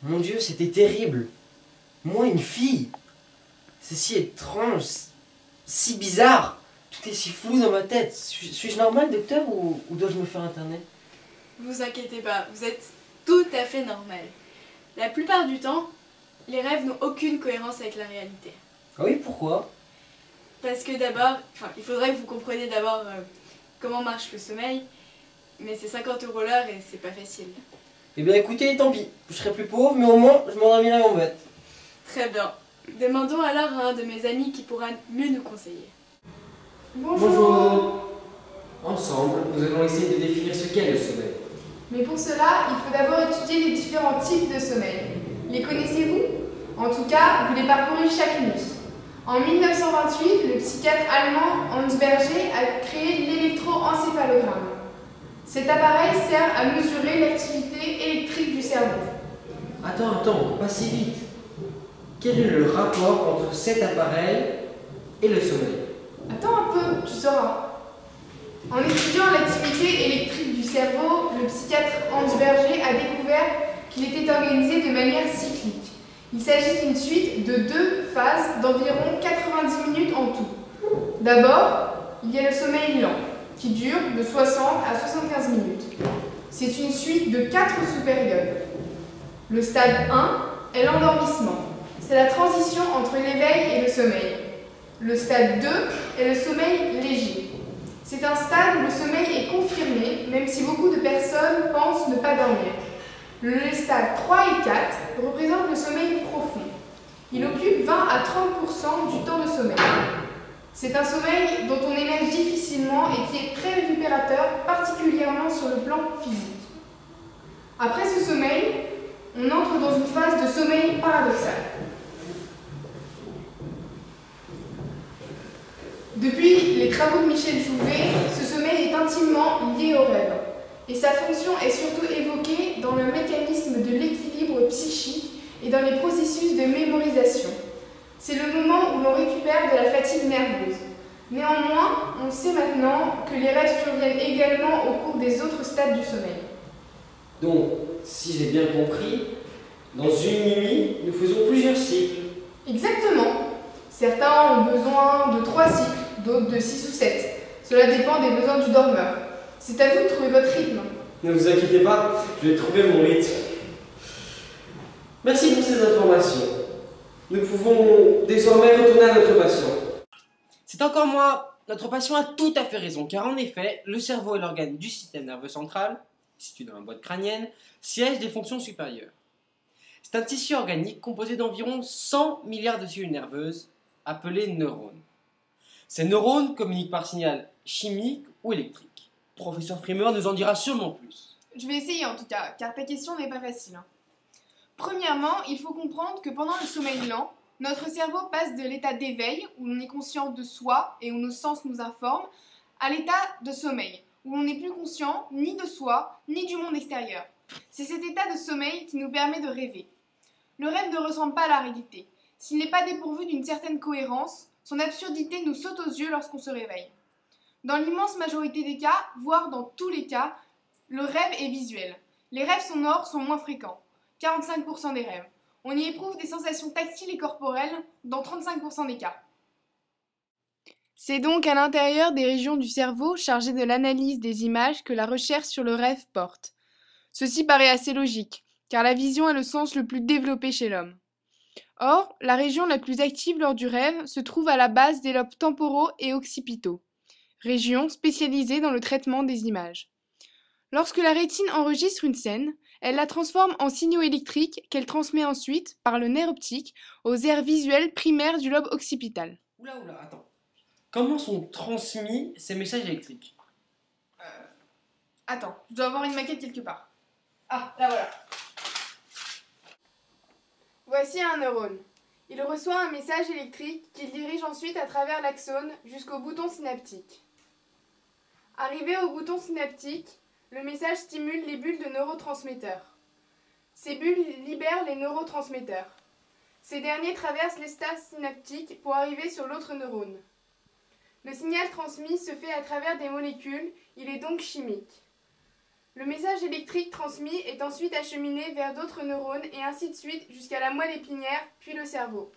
Mon Dieu, c'était terrible. Moi, une fille. C'est si étrange, si bizarre. Tout est si flou dans ma tête. Suis-je normal, docteur, ou dois-je me faire interner? Vous inquiétez pas, vous êtes tout à fait normal. La plupart du temps, les rêves n'ont aucune cohérence avec la réalité. Ah oui, pourquoi? Parce que d'abord, il faudrait que vous compreniez d'abord comment marche le sommeil, mais c'est 50 € l'heure et c'est pas facile. Eh bien écoutez, tant pis. Je serai plus pauvre, mais au moins, je m'endormirai en bête. Très bien. Demandons alors à un de mes amis qui pourra mieux nous conseiller. Bonjour. Ensemble, nous allons essayer de définir ce qu'est le sommeil. Mais pour cela, il faut d'abord étudier les différents types de sommeil. Les connaissez-vous? En tout cas, vous les parcourez chaque nuit. En 1928, le psychiatre allemand Hans Berger a créé l'électroencéphalogramme. Cet appareil sert à mesurer l'activité électrique du cerveau. Attends, pas si vite. Quel est le rapport entre cet appareil et le sommeil? Attends un peu, tu sauras. En étudiant l'activité électrique du cerveau, le psychiatre Hans Berger a découvert qu'il était organisé de manière cyclique. Il s'agit d'une suite de 2 phases d'environ 90 minutes en tout. D'abord, il y a le sommeil lent, qui dure de 60 à 75 minutes. C'est une suite de 4 sous-périodes. Le stade 1 est l'endormissement. C'est la transition entre l'éveil et le sommeil. Le stade 2 est le sommeil léger. C'est un stade où le sommeil est confirmé, même si beaucoup de personnes pensent ne pas dormir. Les stades 3 et 4 représentent le sommeil profond. Il occupe 20 à 30% du temps de sommeil. C'est un sommeil dont on émerge difficilement et qui est très récupérateur, particulièrement sur le plan physique. Après ce sommeil, on entre dans une phase de sommeil paradoxal. Depuis les travaux de Michel Jouvet, ce sommeil est intimement lié au rêve. Et sa fonction est surtout évoquée dans le mécanisme de l'équilibre psychique et dans les processus de mémorisation. C'est le moment où l'on récupère de la fatigue nerveuse. Néanmoins, on sait maintenant que les rêves surviennent également au cours des autres stades du sommeil. Donc, si j'ai bien compris, dans une nuit, nous faisons plusieurs cycles. Exactement. Certains ont besoin de 3 cycles, d'autres de 6 ou 7. Cela dépend des besoins du dormeur. C'est à vous de trouver votre rythme. Ne vous inquiétez pas, je vais trouver mon rythme. Merci pour ces informations. Nous pouvons désormais retourner à notre patient. C'est encore moi. Notre patient a tout à fait raison, car en effet, le cerveau est l'organe du système nerveux central, situé dans la boîte crânienne, siège des fonctions supérieures. C'est un tissu organique composé d'environ 100 milliards de cellules nerveuses, appelées neurones. Ces neurones communiquent par signal chimique ou électrique. Professeur Frimer nous en dira sûrement plus. Je vais essayer en tout cas, car ta question n'est pas facile. Premièrement, il faut comprendre que pendant le sommeil lent, notre cerveau passe de l'état d'éveil, où l'on est conscient de soi et où nos sens nous informent, à l'état de sommeil, où l'on n'est plus conscient ni de soi, ni du monde extérieur. C'est cet état de sommeil qui nous permet de rêver. Le rêve ne ressemble pas à la réalité. S'il n'est pas dépourvu d'une certaine cohérence, son absurdité nous saute aux yeux lorsqu'on se réveille. Dans l'immense majorité des cas, voire dans tous les cas, le rêve est visuel. Les rêves sonores sont moins fréquents, 45% des rêves. On y éprouve des sensations tactiles et corporelles dans 35% des cas. C'est donc à l'intérieur des régions du cerveau chargées de l'analyse des images que la recherche sur le rêve porte. Ceci paraît assez logique, car la vision est le sens le plus développé chez l'homme. Or, la région la plus active lors du rêve se trouve à la base des lobes temporaux et occipitaux, régions spécialisées dans le traitement des images. Lorsque la rétine enregistre une scène, elle la transforme en signaux électriques qu'elle transmet ensuite, par le nerf optique, aux aires visuelles primaires du lobe occipital. Oula, attends. Comment sont transmis ces messages électriques? Attends, je dois avoir une maquette quelque part. Ah, là voilà. Voici un neurone. Il reçoit un message électrique qu'il dirige ensuite à travers l'axone jusqu'au bouton synaptique. Arrivé au bouton synaptique, le message stimule les bulles de neurotransmetteurs. Ces bulles libèrent les neurotransmetteurs. Ces derniers traversent l'espace synaptique pour arriver sur l'autre neurone. Le signal transmis se fait à travers des molécules, il est donc chimique. Le message électrique transmis est ensuite acheminé vers d'autres neurones et ainsi de suite jusqu'à la moelle épinière, puis le cerveau.